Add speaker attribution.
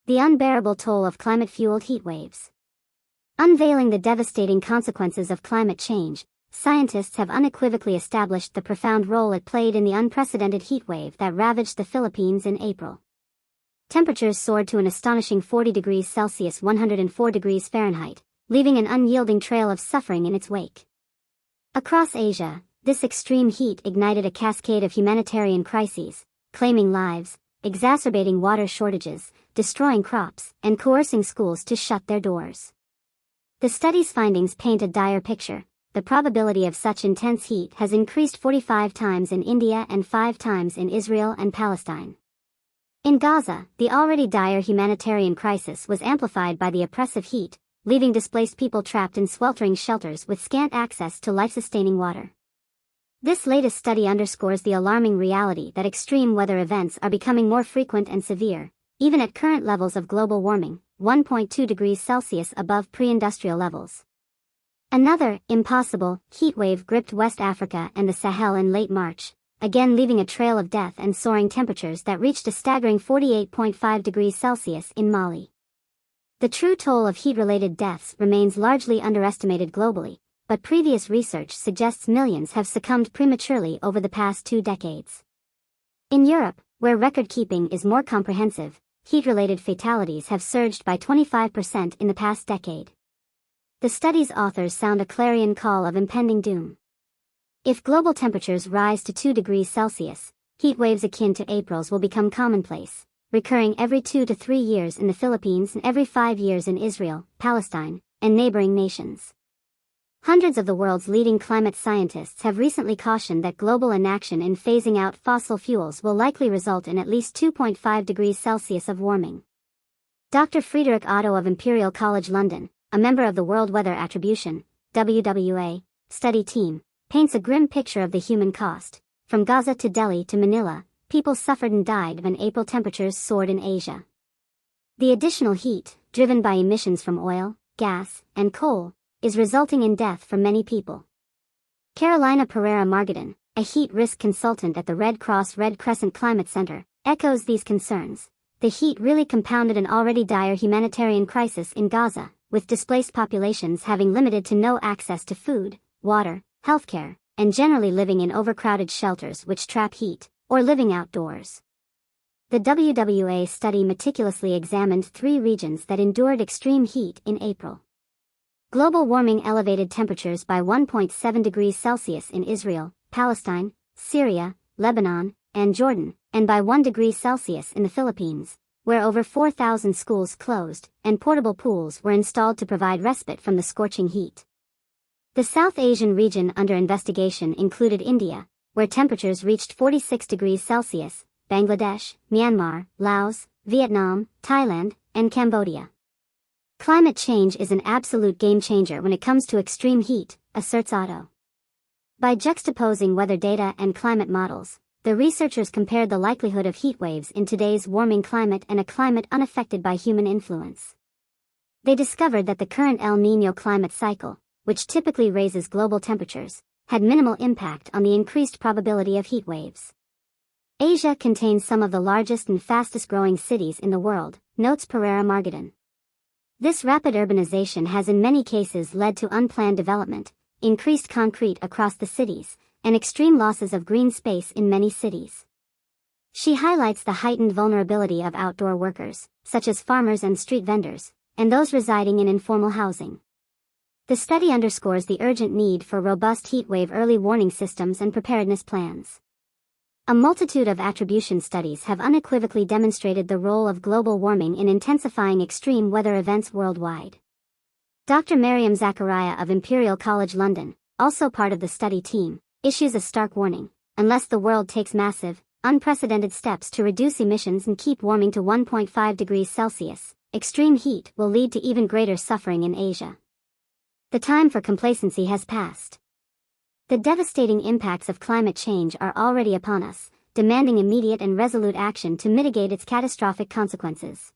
Speaker 1: The unbearable toll of climate-fueled heat waves. Unveiling the devastating consequences of climate change, scientists have unequivocally established the profound role it played in the unprecedented heat wave that ravaged the Philippines in April. Temperatures soared to an astonishing 40 degrees Celsius (104 degrees Fahrenheit), leaving an unyielding trail of suffering in its wake. Across Asia, this extreme heat ignited a cascade of humanitarian crises, claiming lives, exacerbating water shortages, destroying crops, and coercing schools to shut their doors. The study's findings paint a dire picture. The probability of such intense heat has increased 45 times in India and 5 times in Israel and Palestine. In Gaza, the already dire humanitarian crisis was amplified by the oppressive heat, leaving displaced people trapped in sweltering shelters with scant access to life-sustaining water. This latest study underscores the alarming reality that extreme weather events are becoming more frequent and severe, even at current levels of global warming, 1.2 degrees Celsius above pre-industrial levels. Another, impossible, heat wave gripped West Africa and the Sahel in late March, again leaving a trail of death and soaring temperatures that reached a staggering 48.5 degrees Celsius in Mali. The true toll of heat-related deaths remains largely underestimated globally, but previous research suggests millions have succumbed prematurely over the past 2 decades. In Europe, where record-keeping is more comprehensive, heat-related fatalities have surged by 25% in the past decade. The study's authors sound a clarion call of impending doom. If global temperatures rise to 2 degrees Celsius, heat waves akin to April's will become commonplace, recurring every 2 to 3 years in the Philippines and every 5 years in Israel, Palestine, and neighboring nations. Hundreds of the world's leading climate scientists have recently cautioned that global inaction in phasing out fossil fuels will likely result in at least 2.5 degrees Celsius of warming. Dr. Friedrich Otto of Imperial College London, a member of the World Weather Attribution (WWA) study team, paints a grim picture of the human cost. From Gaza to Delhi to Manila, people suffered and died when April temperatures soared in Asia. The additional heat, driven by emissions from oil, gas, and coal, is resulting in death for many people. Carolina Pereira Margadin, a heat risk consultant at the Red Cross Red Crescent Climate Center, echoes these concerns. The heat really compounded an already dire humanitarian crisis in Gaza, with displaced populations having limited to no access to food, water, healthcare, and generally living in overcrowded shelters which trap heat, or living outdoors. The WWA study meticulously examined 3 regions that endured extreme heat in April. Global warming elevated temperatures by 1.7 degrees Celsius in Israel, Palestine, Syria, Lebanon, and Jordan, and by 1 degree Celsius in the Philippines, where over 4,000 schools closed, and portable pools were installed to provide respite from the scorching heat. The South Asian region under investigation included India, where temperatures reached 46 degrees Celsius, Bangladesh, Myanmar, Laos, Vietnam, Thailand, and Cambodia. Climate change is an absolute game-changer when it comes to extreme heat, asserts Otto. By juxtaposing weather data and climate models, the researchers compared the likelihood of heat waves in today's warming climate and a climate unaffected by human influence. They discovered that the current El Niño climate cycle, which typically raises global temperatures, had minimal impact on the increased probability of heat waves. Asia contains some of the largest and fastest-growing cities in the world, notes Pereira Margadin. This rapid urbanization has in many cases led to unplanned development, increased concrete across the cities, and extreme losses of green space in many cities. She highlights the heightened vulnerability of outdoor workers, such as farmers and street vendors, and those residing in informal housing. The study underscores the urgent need for robust heatwave early warning systems and preparedness plans. A multitude of attribution studies have unequivocally demonstrated the role of global warming in intensifying extreme weather events worldwide. Dr. Mariam Zakaria of Imperial College London, also part of the study team, issues a stark warning: unless the world takes massive, unprecedented steps to reduce emissions and keep warming to 1.5 degrees Celsius, extreme heat will lead to even greater suffering in Asia. The time for complacency has passed. The devastating impacts of climate change are already upon us, demanding immediate and resolute action to mitigate its catastrophic consequences.